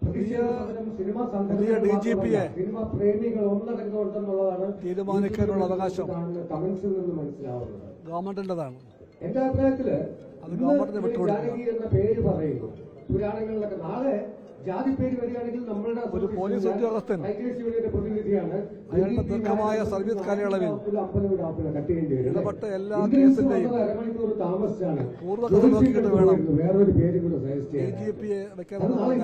പുതിയ DGP-യെ തീരുമാനിക്കാനുള്ള അവകാശം ഗവൺമെന്റിൻ്റെതാണ്. എന്റെ അഭിപ്രായത്തില് അത് ഗവൺമെന്റിന് വിട്ടുകൊടുക്കുക. എന്ന പേര് പറയുന്നു പുരാണങ്ങളിലൊക്കെ. നാളെ ജാതി പേര് വരികയാണെങ്കിൽ നമ്മളുടെ ഒരു പോലീസ് ഉദ്യോഗസ്ഥൻ പ്രതിനിധിയാണ് അയാളുടെ ദീർഘമായ സർവീസ് കാലയളവിൽ ഇടപെട്ട എല്ലാ കേസിന്റെയും അരമണിക്കൂർ താമസിച്ചാണ് പൂർവ്വകഥ നോക്കിയിട്ട് വേണം വേറൊരു പേര് കൂടെ സജസ്റ്റ് ചെയ്യാൻ. DGP-യെ വെക്കാൻ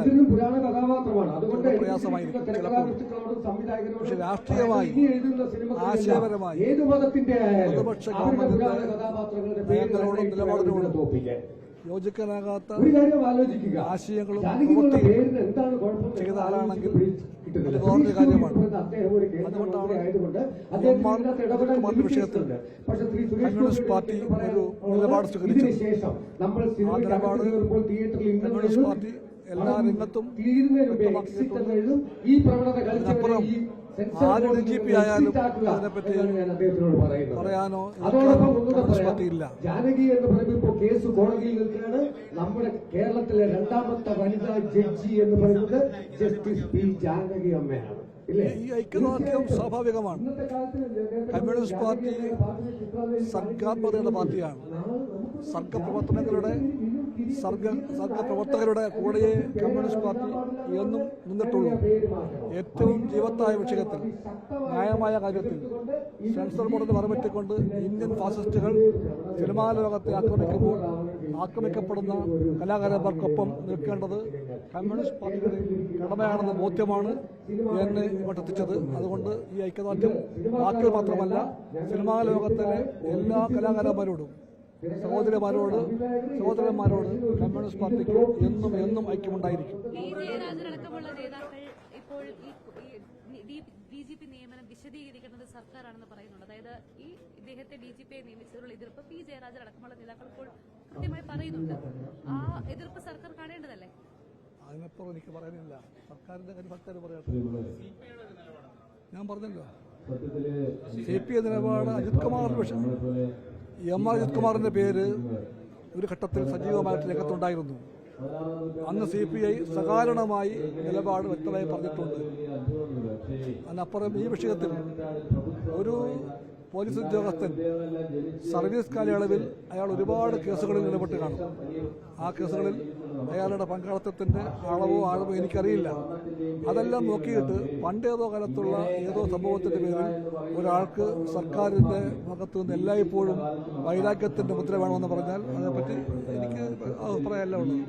ഇതിനും പുരാണ കഥാപാത്രമാണ്. അതുകൊണ്ട് പ്രയാസമായിരിക്കും ചിലപ്പോൾ. പക്ഷെ രാഷ്ട്രീയമായി ആശയപരമായി ഏത് മതത്തിന്റെ പ്രതിപക്ഷ ഗവൺമെന്റിന്റെ നയങ്ങളോടും നിലപാടിനോടും തോപ്പിക്കാൻ യോജിക്കാനാകാത്ത ഒരു കാര്യം ആലോചിക്കുക. ആശയങ്ങളും പ്രവൃത്തിയും ചെയ്ത ആളാണെങ്കിൽ അത് വേറൊരു കാര്യമാണ്. അതുകൊണ്ടാണ് കുമാറിന്റെ വിഷയത്തിൽ കമ്മ്യൂണിസ്റ്റ് പാർട്ടി ഒരു നിലപാട് സ്വീകരിച്ചത്. ആ നിലപാട് കമ്മ്യൂണിസ്റ്റ് പാർട്ടി എല്ലാ രംഗത്തും അതിനപ്പുറം ആര് DGP ആയാലും അതിനെപ്പറ്റി പറയാനോ കമ്മ്യൂണിസ്റ്റ് പാർട്ടി ഇല്ല. ജാനകി എന്ന് പറയുമ്പോൾ ഇപ്പോൾ കേസ് കോടതിയിൽ നിൽക്കുകയാണ്. നമ്മുടെ കേരളത്തിലെ രണ്ടാമത്തെ വനിതാ ജഡ്ജി എന്ന് പറയുന്നത് ജസ്റ്റിസ് പി ജാനകി അമ്മയാണ്. ഈ ഐക്യദാർഢ്യം സ്വാഭാവികമാണ്. കമ്മ്യൂണിസ്റ്റ് പാർട്ടി സർഗാത്മകതയുടെ പാർട്ടിയാണ്. സർഗപ്രവർത്തകരുടെ കൂടെയേ കമ്മ്യൂണിസ്റ്റ് പാർട്ടി എന്നും നിന്നിട്ടുള്ളൂ. ഏറ്റവും ജീവത്തായ വിഷയത്തിൽ, ന്യായമായ കാര്യത്തിൽ സെൻസർ ബോർഡിന് മറപറ്റിക്കൊണ്ട് ഇന്ത്യൻ ഫാസിസ്റ്റുകൾ സിനിമാ ലോകത്തെ ആക്രമിക്കുമ്പോൾ ആക്രമിക്കപ്പെടുന്ന കലാകാരന്മാർക്കൊപ്പം നിൽക്കേണ്ടത് കമ്മ്യൂണിസ്റ്റ് പാർട്ടിയുടെ കടമയാണെന്ന ബോധ്യമാണ് എന്നെ ഇങ്ങോട്ടെത്തിച്ചത്. അതുകൊണ്ട് ഈ ഐക്യദാർഢ്യം വാക്കിൽ മാത്രമല്ല, സിനിമാ ലോകത്തിലെ എല്ലാ കലാകാരന്മാരോടും സഹോദരന്മാരോട് കമ്മ്യൂണിസ്റ്റ് പാർട്ടിക്ക് എന്നും എന്നും ഐക്യമുണ്ടായിരിക്കും. DGP നിയമനം വിശദീകരിക്കുന്നത് സർക്കാരാണെന്ന് പറയുന്നുണ്ട്. അതായത് ഈ ഇദ്ദേഹത്തെ DGP-യെ നിയമിച്ചതിലുള്ള എതിർപ്പ് പി ജയരാജൻ അടക്കമുള്ള നേതാക്കൾ ഇപ്പോൾ കൃത്യമായി പറയുന്നുണ്ട്. ആ എതിർപ്പ് സർക്കാർ കാണേണ്ടതല്ലേ? അതിനപ്പുറം എനിക്ക് പറയാനില്ല. സർക്കാരിന്റെ കാര്യം സർക്കാർ പറയട്ടെ. ഞാൻ പറഞ്ഞല്ലോ, CPI നിലപാട് അജിത് കുമാറിന്റെ വിഷയം. MR അജിത് കുമാറിന്റെ പേര് ഒരു ഘട്ടത്തിൽ സജീവമായിട്ട് രംഗത്തുണ്ടായിരുന്നു. അന്ന് CPI സകാരണമായി നിലപാട് വ്യക്തമായി പറഞ്ഞിട്ടുണ്ട്. അതിനപ്പുറം ഈ വിഷയത്തിൽ ഒരു പോലീസ് ഉദ്യോഗസ്ഥൻ സർവീസ് കാലയളവിൽ അയാൾ ഒരുപാട് കേസുകളിൽ ഇടപെട്ട് കാണും. ആ കേസുകളിൽ അയാളുടെ പങ്കാളിത്തത്തിന്റെ അളവോ ആഴവോ എനിക്കറിയില്ല. അതെല്ലാം നോക്കിയിട്ട് പണ്ടേതോ കാലത്തുള്ള ഏതോ സംഭവത്തിന്റെ പേരിൽ ഒരാൾക്ക് സർക്കാരിന്റെ ഭാഗത്തു നിന്ന് എല്ലായ്പ്പോഴും വൈരാഗ്യത്തിന്റെ മുദ്ര വേണമെന്ന് പറഞ്ഞാൽ അതേപ്പറ്റി എനിക്ക് അഭിപ്രായമല്ല ഉള്ളത്.